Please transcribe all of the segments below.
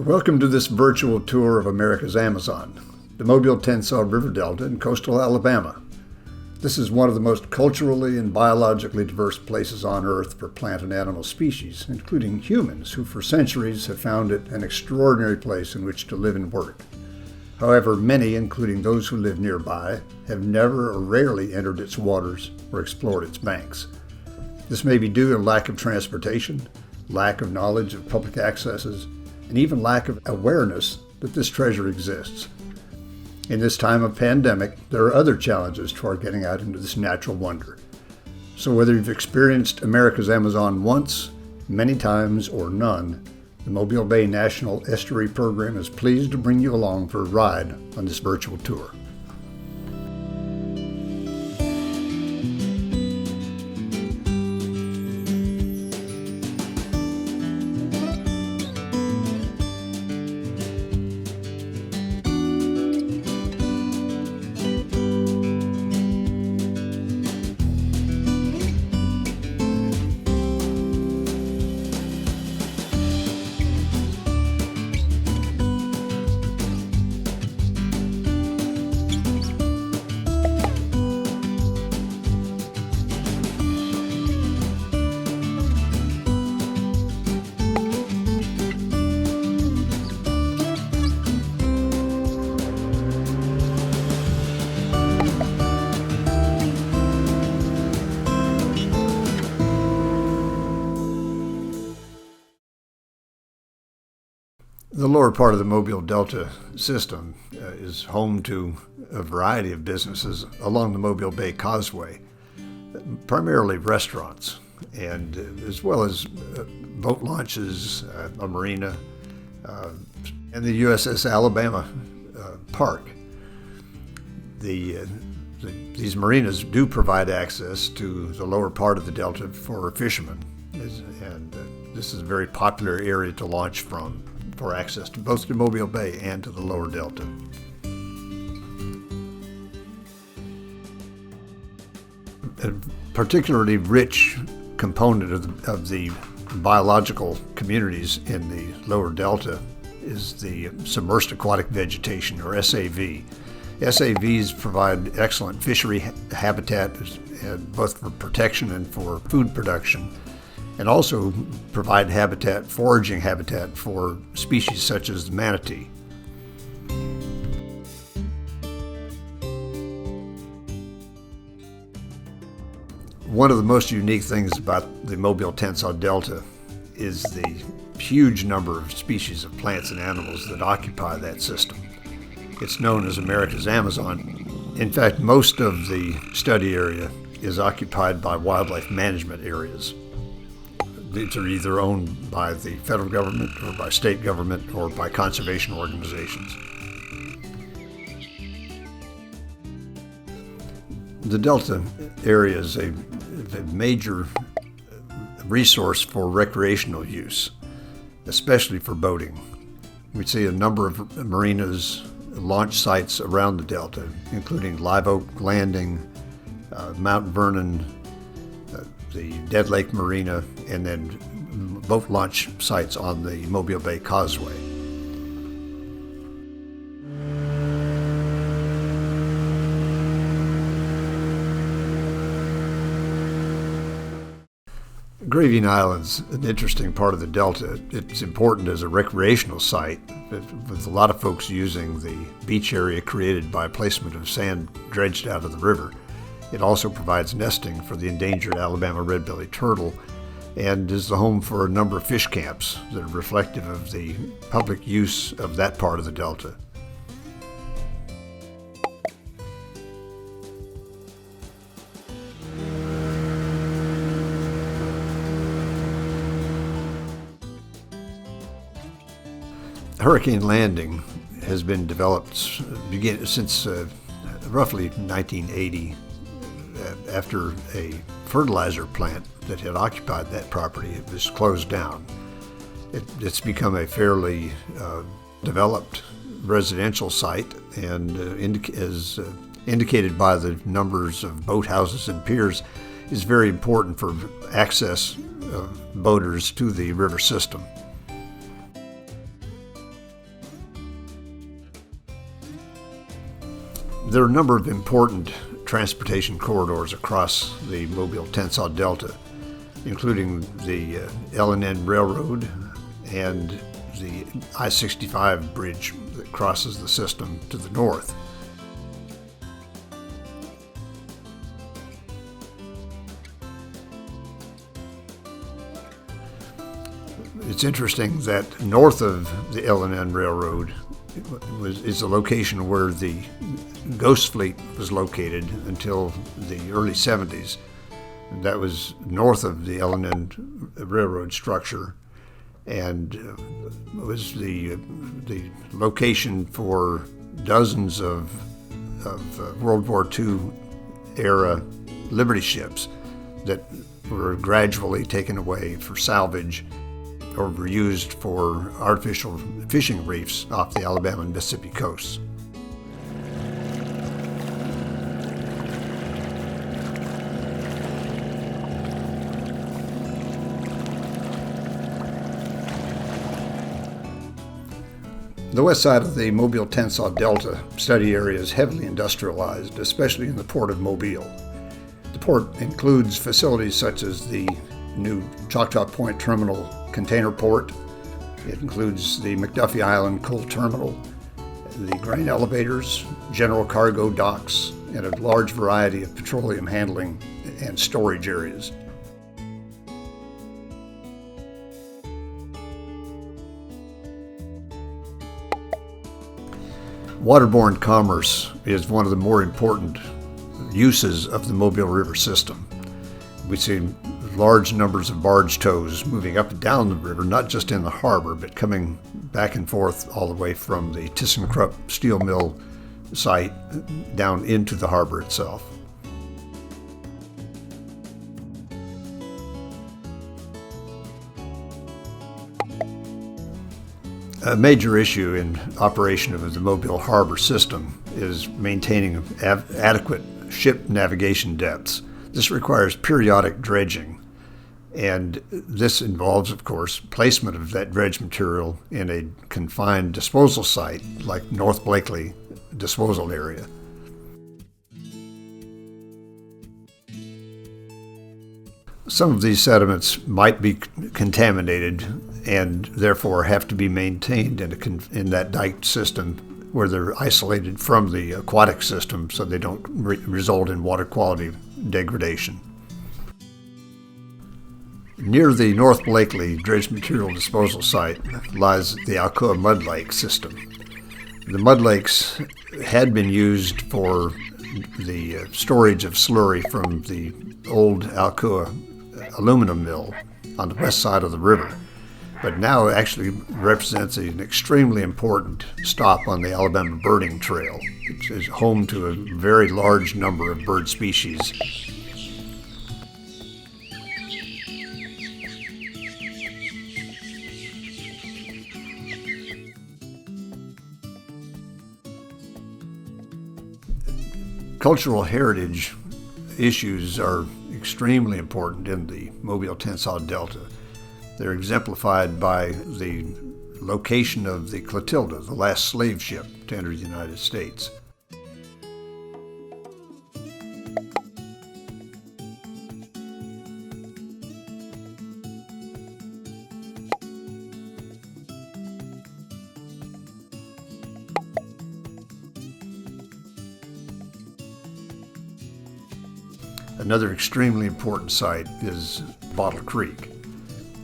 Welcome to this virtual tour of America's Amazon, the Mobile-Tensaw River Delta in coastal Alabama. This is one of the most culturally and biologically diverse places on Earth for plant and animal species, including humans, who for centuries have found it an extraordinary place in which to live and work. However, many, including those who live nearby, have never or rarely entered its waters or explored its banks. This may be due to lack of transportation, lack of knowledge of public accesses, and even lack of awareness that this treasure exists. In this time of pandemic, there are other challenges toward getting out into this natural wonder. So whether you've experienced America's Amazon once, many times, or none, the Mobile Bay National Estuary Program is pleased to bring you along for a ride on this virtual tour. The lower part of the Mobile Delta system is home to a variety of businesses along the Mobile Bay Causeway, primarily restaurants, and as well as boat launches, a marina, and the USS Alabama Park. These marinas do provide access to the lower part of the Delta for fishermen, and this is a very popular area to launch from, for access to both the Mobile Bay and to the lower Delta. A particularly rich component of the biological communities in the lower Delta is the submersed aquatic vegetation, or SAV. SAVs provide excellent fishery habitat, both for protection and for food production, and also provide foraging habitat for species such as the manatee. One of the most unique things about the Mobile-Tensaw Delta is the huge number of species of plants and animals that occupy that system. It's known as America's Amazon. In fact, most of the study area is occupied by wildlife management areas. These are either owned by the federal government or by state government or by conservation organizations. The Delta area is a major resource for recreational use, especially for boating. We see a number of marinas, launch sites around the Delta, including Live Oak Landing, Mount Vernon, the Dead Lake Marina, and then boat launch sites on the Mobile Bay Causeway. Graving Island's an interesting part of the Delta. It's important as a recreational site, with a lot of folks using the beach area created by placement of sand dredged out of the river. It also provides nesting for the endangered Alabama red-bellied turtle and is the home for a number of fish camps that are reflective of the public use of that part of the Delta. Hurricane Landing has been developed since roughly 1980. After a fertilizer plant that had occupied that property, it was closed down. It's become a fairly developed residential site, and as indicated by the numbers of boathouses and piers, is very important for access of boaters to the river system. There are a number of important transportation corridors across the Mobile-Tensaw Delta, including the L&N Railroad and the I-65 bridge that crosses the system to the north. It's interesting that north of the L&N Railroad is the location where the Ghost Fleet was located until the early 70s. That was north of the L&N Railroad structure, and was the location for dozens of World War II era Liberty ships that were gradually taken away for salvage or were used for artificial fishing reefs off the Alabama and Mississippi coasts. The west side of the Mobile-Tensaw Delta study area is heavily industrialized, especially in the port of Mobile. The port includes facilities such as the new Choctaw Point Terminal container port. It includes the McDuffie Island coal terminal, the grain elevators, general cargo docks, and a large variety of petroleum handling and storage areas. Waterborne commerce is one of the more important uses of the Mobile River system. We see large numbers of barge tows moving up and down the river, not just in the harbor, but coming back and forth all the way from the ThyssenKrupp steel mill site down into the harbor itself. A major issue in operation of the Mobile Harbor system is maintaining adequate ship navigation depths. This requires periodic dredging, and this involves, of course, placement of that dredge material in a confined disposal site like North Blakely disposal area. Some of these sediments might be contaminated and therefore have to be maintained in that dike system where they're isolated from the aquatic system so they don't result in water quality degradation. Near the North Blakely dredge material disposal site lies the Alcoa Mud Lake system. The mud lakes had been used for the storage of slurry from the old Alcoa aluminum mill on the west side of the river, but now actually represents an extremely important stop on the Alabama birding trail. It is home to a very large number of bird species. Cultural heritage issues are extremely important in the Mobile-Tensaw Delta. They're exemplified by the location of the Clotilda, the last slave ship to enter the United States. Another extremely important site is Bottle Creek.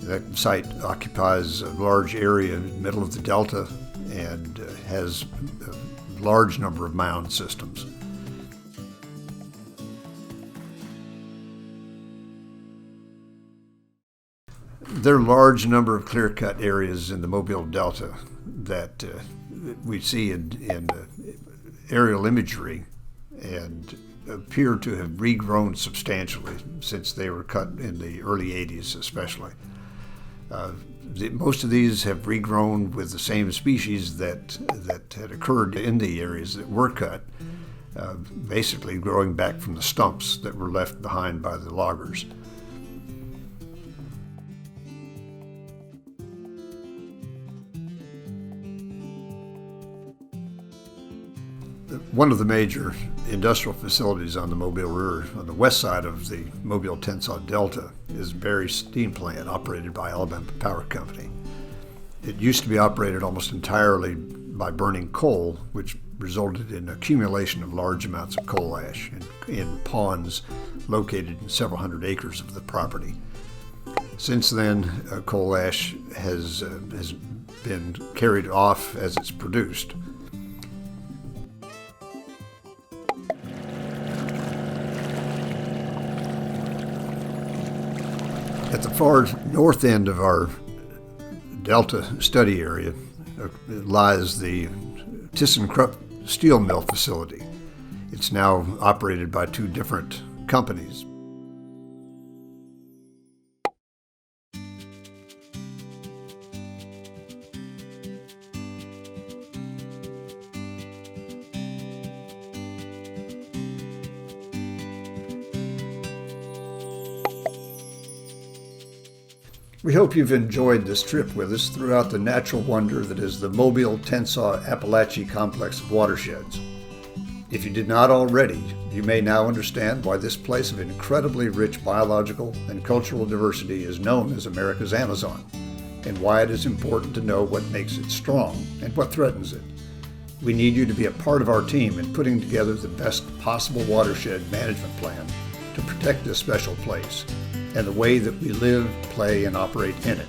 That site occupies a large area in the middle of the delta and has a large number of mound systems. There are a large number of clear-cut areas in the Mobile Delta that we see in aerial imagery and appear to have regrown substantially since they were cut in the early 80s especially. Most of these have regrown with the same species that had occurred in the areas that were cut, basically growing back from the stumps that were left behind by the loggers. One of the major industrial facilities on the Mobile River, on the west side of the Mobile-Tensaw Delta, is Berry Steam Plant, operated by Alabama Power Company. It used to be operated almost entirely by burning coal, which resulted in accumulation of large amounts of coal ash in ponds located in several hundred acres of the property. Since then, coal ash has been carried off as it's produced. At the far north end of our Delta study area lies the ThyssenKrupp steel mill facility. It's now operated by two different companies. We hope you've enjoyed this trip with us throughout the natural wonder that is the Mobile-Tensaw Appalachia complex of watersheds. If you did not already, you may now understand why this place of incredibly rich biological and cultural diversity is known as America's Amazon, and why it is important to know what makes it strong and what threatens it. We need you to be a part of our team in putting together the best possible watershed management plan to protect this special place and the way that we live, play, and operate in it.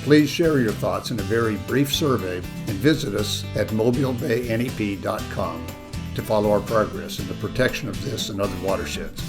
Please share your thoughts in a very brief survey and visit us at mobilebaynep.com to follow our progress in the protection of this and other watersheds.